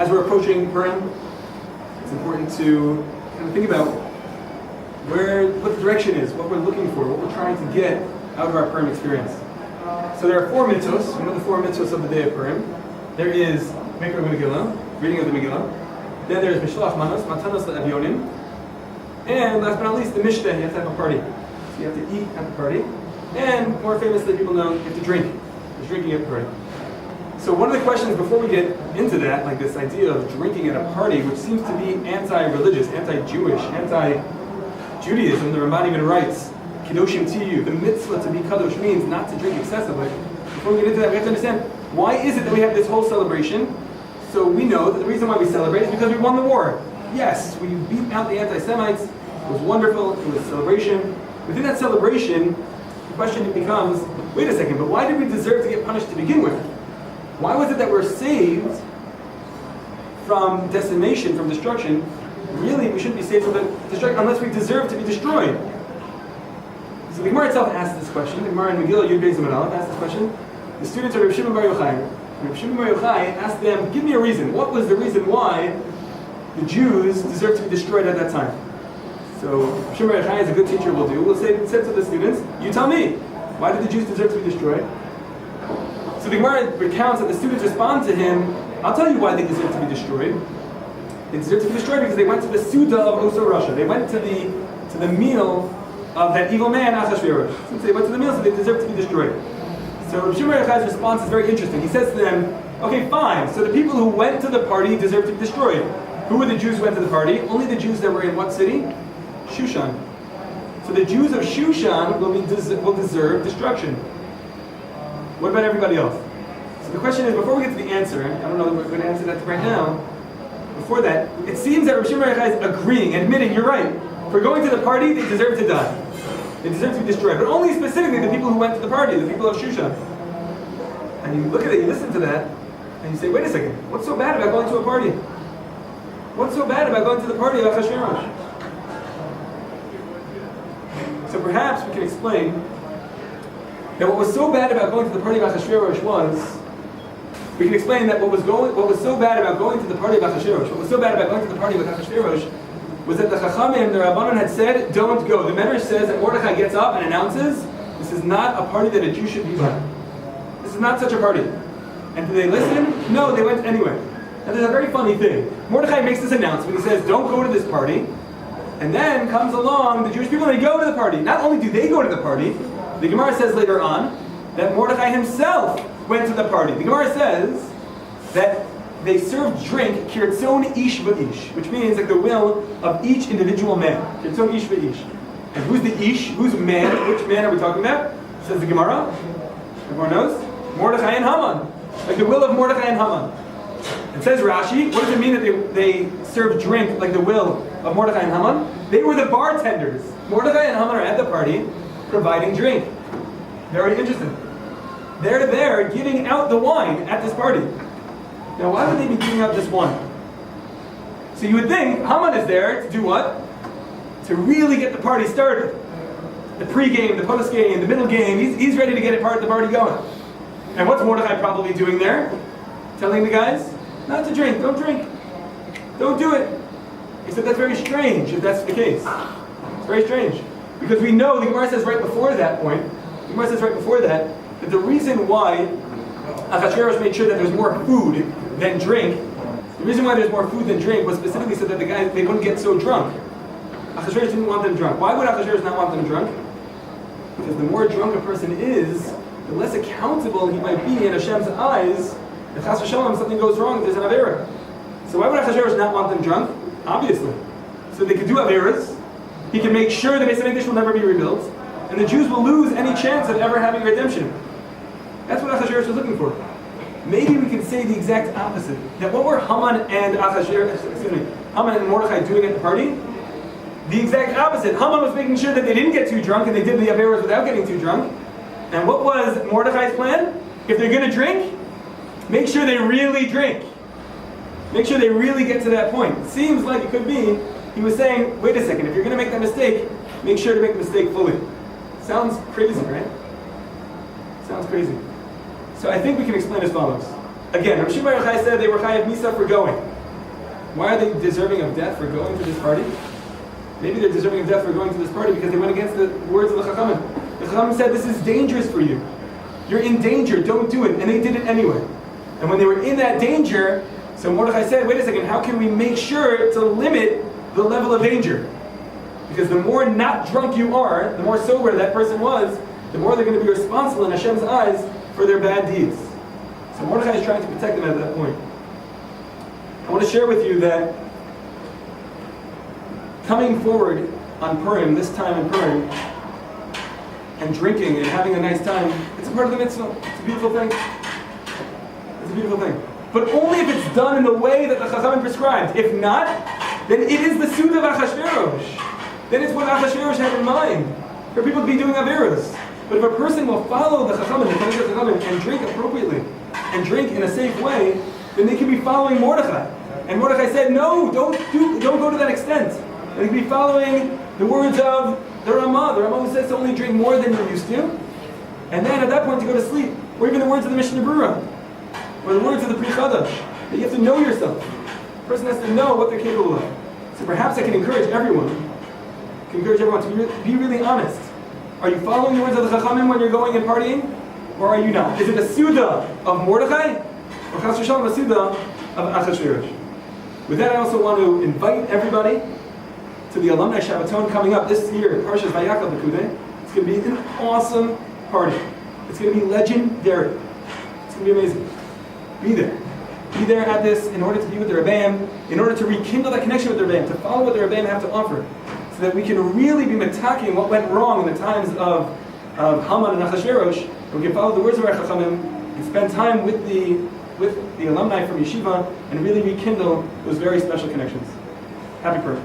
as we're approaching Purim, it's important to kind of think about what the direction is, what we're looking for, what we're trying to get out of our Purim experience. So there are 4 mitzvos. We know the 4 mitzvos of the day of Purim. There is Mikra Megillah, reading of the Megillah. Then there is Mishloach Manos, Matanos LeEvyonim. And last but not least, the Mishteh, you have to have a party. So you have to eat at the party. And more famously, people know, you have to drink. There's drinking at the party. So one of the questions before we get into that, like this idea of drinking at a party, which seems to be anti-religious, anti-Jewish, anti-Judaism, the Ramban even writes, Kedoshim Tiyu, the mitzvah to be kadosh means not to drink excessively. Before we get into that, we have to understand, why is it that we have this whole celebration? So we know that the reason why we celebrate is because we won the war. Yes, we beat out the anti-Semites, it was wonderful, it was a celebration. Within that celebration, the question becomes, wait a second, but why did we deserve to get punished to begin with? Why was it that we're saved from decimation, from destruction? Really, we shouldn't be saved from destruction unless we deserve to be destroyed. So the Gemara itself asks this question. The Gemara in Megillah, Yud Beis Amud Aleph, asks this question. The students of Reb Shimon Bar Yochai. Reb Shimon Bar Yochai asked them, give me a reason. What was the reason why the Jews deserved to be destroyed at that time? So Reb Shimon Bar Yochai, as a good teacher will do, will say to the students, you tell me, why did the Jews deserve to be destroyed? So the Gemara recounts that the students respond to him, I'll tell you why they deserve to be destroyed. They deserve to be destroyed because they went to the Suda of Osa Russia. They went to the meal of that evil man, Achashverosh. Since they went to the meal, so they deserve to be destroyed. So Reb Shimon Bar Yochai's response is very interesting. He says to them, okay, fine, so the people who went to the party deserve to be destroyed. Who were the Jews who went to the party? Only the Jews that were in what city? Shushan. So the Jews of Shushan will deserve destruction. What about everybody else? So the question is, before we get to the answer, I don't know that we're going to answer that right now. Before that, it seems that Reb Shimon Bar Yochai is agreeing, admitting, you're right. For going to the party, they deserve to die. They deserve to be destroyed. But only specifically the people who went to the party, the people of Shushan. And you look at it, you listen to that, and you say, wait a second, what's so bad about going to a party? What's so bad about going to the party of Achashverosh? So perhaps we can explain that what was so bad about going to the party of Achashverosh was, we can explain that what was so bad about going to the party of Achashverosh, what was so bad about going to the party of Achashverosh, was that the Chachamim, the Rabbanon had said, don't go. The Medrash says that Mordechai gets up and announces, this is not a party that a Jew should be by. This is not such a party. And did they listen? No, they went anyway. And there's a very funny thing. Mordechai makes this announcement, he says, don't go to this party. And then comes along the Jewish people and they go to the party. Not only do they go to the party, the Gemara says later on that Mordechai himself went to the party. The Gemara says that they served drink kirtzon ish v'ish, which means like the will of each individual man. Kirtzon ish v'ish. And who's the ish? Who's man? Which man are we talking about? Says the Gemara. Everyone knows? Mordechai and Haman. Like the will of Mordechai and Haman. It says Rashi, what does it mean that they served drink like the will of Mordechai and Haman? They were the bartenders. Mordechai and Haman are at the party providing drink. Very interesting. They're there giving out the wine at this party. Now, why would they be giving out this wine? So you would think Haman is there to do what? To really get the party started. The pre-game, the post-game, the middle game. He's ready to get the party going. And what's Mordechai probably doing there? Telling the guys, not to drink, don't drink. Don't do it. He said that's very strange if that's the case. It's very strange. Because we know, the Gemara says right before that point, that the reason why Achashverosh made sure that there's more food than drink, the reason why there's more food than drink was specifically so that the guys, they wouldn't get so drunk. Achashverosh didn't want them drunk. Why would Achashverosh not want them drunk? Because the more drunk a person is, the less accountable he might be in Hashem's eyes. If Chas v'Shalom something goes wrong, there's an Avera. So why would Achashverosh not want them drunk? Obviously. So they could do Averas. He can make sure the Beis Hamikdash will never be rebuilt, and the Jews will lose any chance of ever having redemption. That's what Achashverosh was looking for. Maybe we can say the exact opposite. That what were Haman and Haman and Mordechai doing at the party? The exact opposite. Haman was making sure that they didn't get too drunk, and they did the Averas without getting too drunk. And what was Mordechai's plan? If they're going to drink, make sure they really drink. Make sure they really get to that point. It seems like it could be, he was saying, wait a second, if you're going to make that mistake, make sure to make the mistake fully. Sounds crazy, right? Sounds crazy. So I think we can explain as follows. Again, Rav Shimon Bar Yochai said they were chayav misa for going. Why are they deserving of death for going to this party? Maybe they're deserving of death for going to this party because they went against the words of the Chachamim. The Chachamim said, this is dangerous for you. You're in danger, don't do it. And they did it anyway. And when they were in that danger, so Mordechai said, wait a second, how can we make sure to limit the level of danger? Because the more not drunk you are, the more sober that person was, the more they're going to be responsible in Hashem's eyes for their bad deeds. So Mordechai is trying to protect them at that point. I want to share with you that coming forward on Purim, this time in Purim, and drinking and having a nice time, it's a part of the mitzvah. It's a beautiful thing. It's a beautiful thing. But only if it's done in the way that the Chachamim prescribed. If not, then it is the suit of Achashverosh. Then it's what Achashverosh had in mind, for people to be doing Averos. But if a person will follow the Chachamim, the Chachamim, and drink appropriately, and drink in a safe way, then they can be following Mordechai. And Mordechai said, no, don't go to that extent. They can be following the words of the Ramah. The Ramah who says to only drink more than you're used to, and then at that point to go to sleep. Or even the words of the Mishnah Berurah, or the words of the Pri Chadash. That you have to know yourself. The person has to know what they're capable of. So perhaps I can encourage everyone to be really honest. Are you following the words of the Chachamim when you're going and partying? Or are you not? Is it a Suda of Mordechai? Or Chas v'Shalom a Suda of Achashverosh? With that, I also want to invite everybody to the Alumni Shabbaton coming up this year, Parshas Vayakal B'Kudei. It's going to be an awesome party. It's going to be legendary. It's going to be amazing. Be there. Be there at this in order to be with the Rebbeim, in order to rekindle that connection with the Rebbeim, to follow what the Rebbeim have to offer, so that we can really be metaking what went wrong in the times of Haman and Achashverosh, and we can follow the words of our Chachamim and spend time with the alumni from Yeshiva and really rekindle those very special connections. Happy Purim.